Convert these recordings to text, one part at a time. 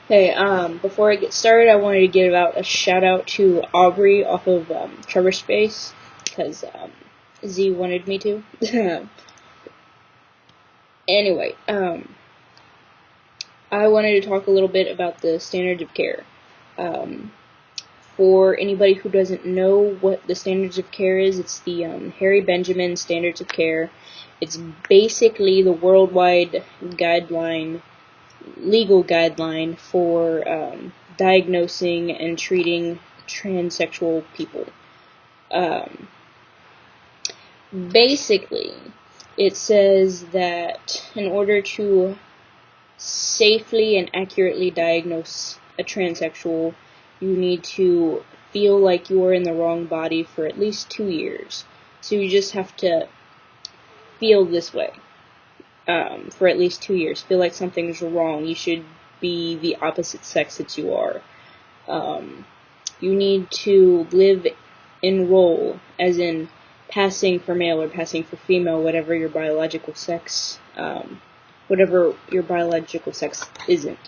Hey, before I get started, I wanted to give out a shout out to Aubrey off of Trevor Space, because Z wanted me to. Anyway, I wanted to talk a little bit about the standards of care. For anybody who doesn't know what the standards of care is, it's the Harry Benjamin Standards of Care. It's basically the worldwide legal guideline for diagnosing and treating transsexual people. Basically, it says that in order to safely and accurately diagnose a transsexual, you need to feel like you are in the wrong body for at least 2 years. So you just have to feel this way for at least 2 years. Feel like something's wrong. You should be the opposite sex that you are. You need to live in role, as in passing for male or passing for female, whatever your biological sex isn't.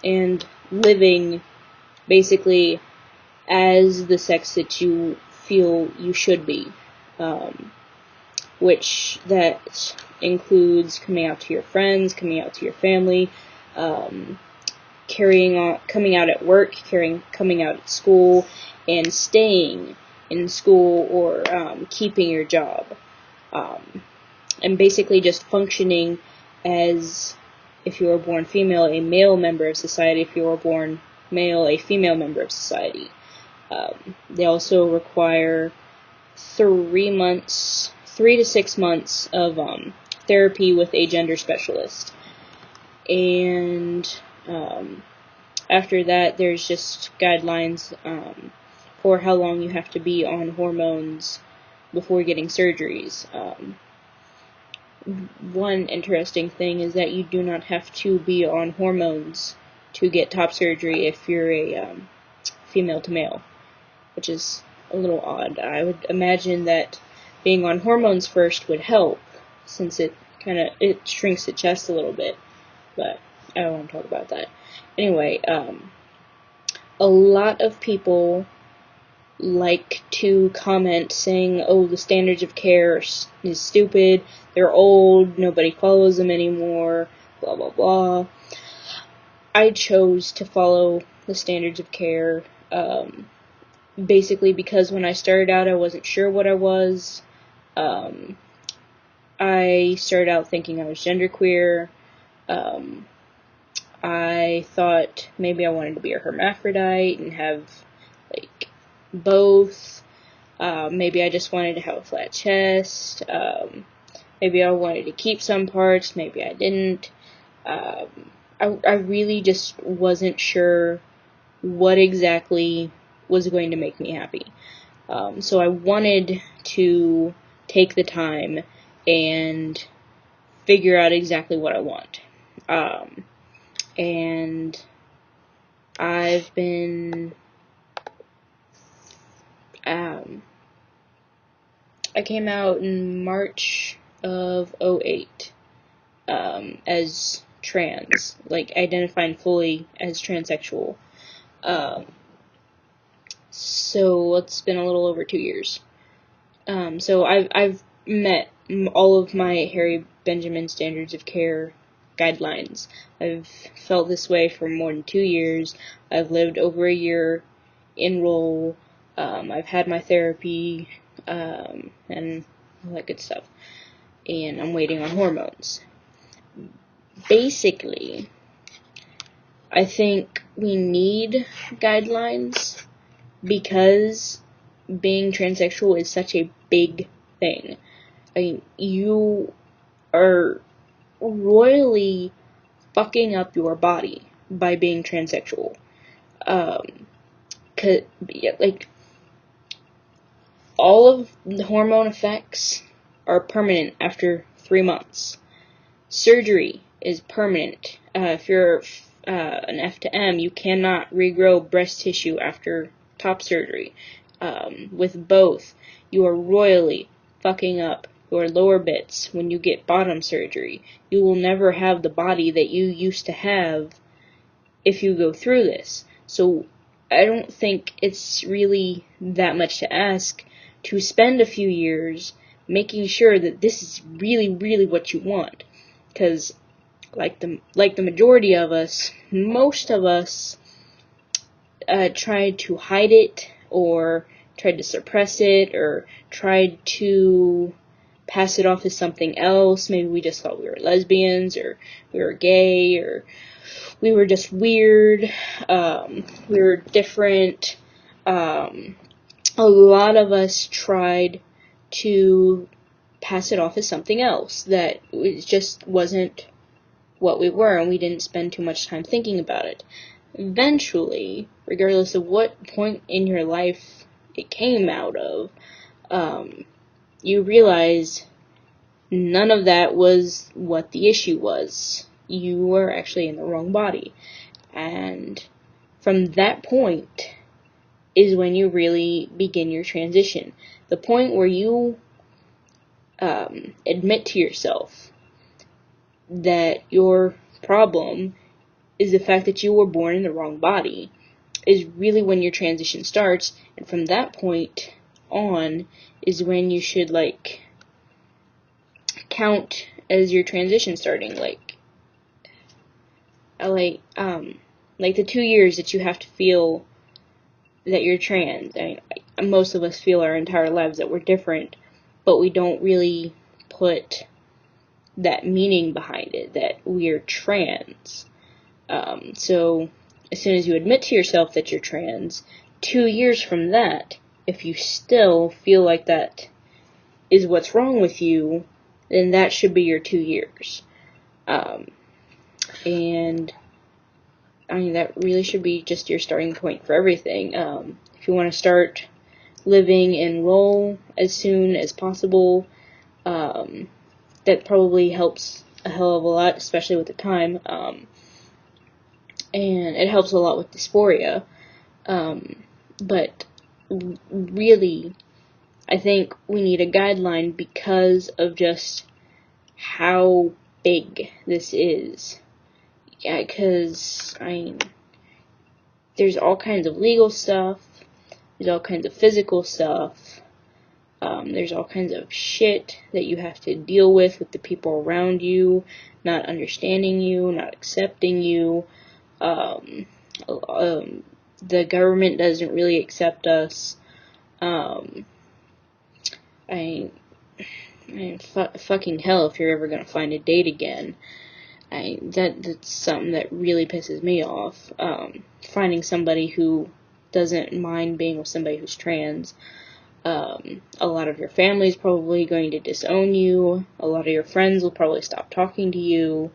And living basically as the sex that you feel you should be, which that includes coming out to your friends, coming out to your family, coming out at work, coming out at school, and staying in school or keeping your job. And basically just functioning as, if you were born female, a male member of society, if you were born male, a female member of society. They also require 3 to 6 months of therapy with a gender specialist. And after that, there's just guidelines for how long you have to be on hormones before getting surgeries. One interesting thing is that you do not have to be on hormones to get top surgery if you're a female to male, which is a little odd. I would imagine that being on hormones first would help, since it shrinks the chest a little bit, but I don't want to talk about that. Anyway, a lot of people like to comment saying, oh, the standards of care is stupid, they're old, nobody follows them anymore, blah blah blah. I chose to follow the standards of care, basically because when I started out I wasn't sure what I was. I started out thinking I was genderqueer. I thought maybe I wanted to be a hermaphrodite and have, like, both. Maybe I just wanted to have a flat chest. Maybe I wanted to keep some parts. Maybe I didn't. I really just wasn't sure what exactly was going to make me happy. So I wanted to take the time and figure out exactly what I want. And I've been, I came out in March of 2008, as trans, like identifying fully as transsexual. So it's been a little over 2 years. So I've met all of my Harry Benjamin Standards of Care guidelines. I've felt this way for more than 2 years. I've lived over a year in role. I've had my therapy, and all that good stuff. And I'm waiting on hormones. Basically, I think we need guidelines because being transsexual is such a big thing. I mean, you are royally fucking up your body by being transsexual. Like, all of the hormone effects are permanent after 3 months. Surgery is permanent. If you're an F to M, you cannot regrow breast tissue after top surgery. With both, you are royally fucking up your lower bits when you get bottom surgery. You will never have the body that you used to have if you go through this. So I don't think it's really that much to ask to spend a few years making sure that this is really, really what you want. Because like the majority of us, most of us tried to hide it, or tried to suppress it, or tried to pass it off as something else. Maybe we just thought we were lesbians, or we were gay, or we were just weird, we were different. A lot of us tried to pass it off as something else, that it just wasn't what we were, and we didn't spend too much time thinking about it. Eventually, regardless of what point in your life it came out of, you realize none of that was what the issue was. You were actually in the wrong body. And from that point is when you really begin your transition. The point where you admit to yourself that your problem is the fact that you were born in the wrong body is really when your transition starts. And from that point on is when you should count as your transition starting, like the 2 years that you have to feel that you're trans. I mean, most of us feel our entire lives that we're different, but we don't really put that meaning behind it, that we're trans. So as soon as you admit to yourself that you're trans, 2 years from that, if you still feel like that is what's wrong with you, then that should be your 2 years. And I mean, that really should be just your starting point for everything. If you want to start living in role as soon as possible, that probably helps a hell of a lot, especially with the time. And it helps a lot with dysphoria. But really, I think we need a guideline because of just how big this is. Yeah, because, I mean, there's all kinds of legal stuff, there's all kinds of physical stuff, there's all kinds of shit that you have to deal with the people around you, not understanding you, not accepting you. The government doesn't really accept us. Fucking hell if you're ever gonna find a date again. That's something that really pisses me off. Finding somebody who doesn't mind being with somebody who's trans. A lot of your family is probably going to disown you. A lot of your friends will probably stop talking to you.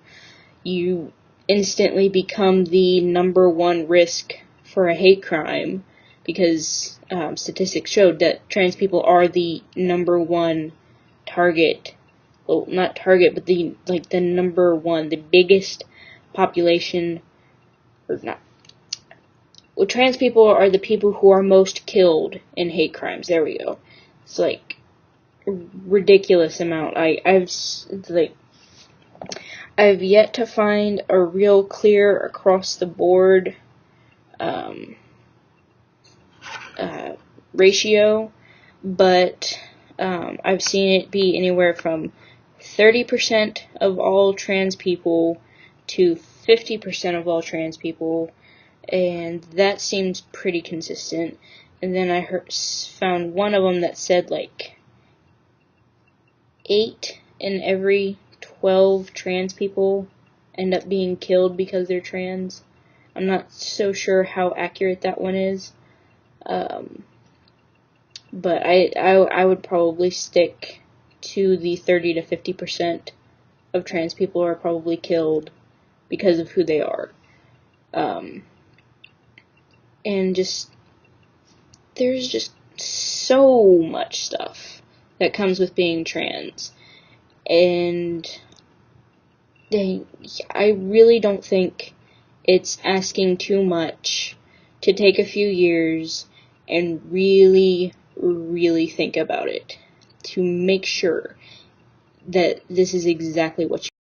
You instantly become the number one risk for a hate crime, because statistics showed that trans people are the number one target. Well, not target, but the number one, the biggest population, or not. Well, trans people are the people who are most killed in hate crimes. There we go. It's a ridiculous amount. I've yet to find a real clear across the board ratio, but I've seen it be anywhere from 30% of all trans people to 50% of all trans people, and that seems pretty consistent. And then I found one of them that said 8 in every 12 trans people end up being killed because they're trans. I'm not so sure how accurate that one is, but I would probably stick to the 30 to 50% of trans people are probably killed because of who they are. And there's just so much stuff that comes with being trans. And I really don't think it's asking too much to take a few years and really, really think about it, to make sure that this is exactly what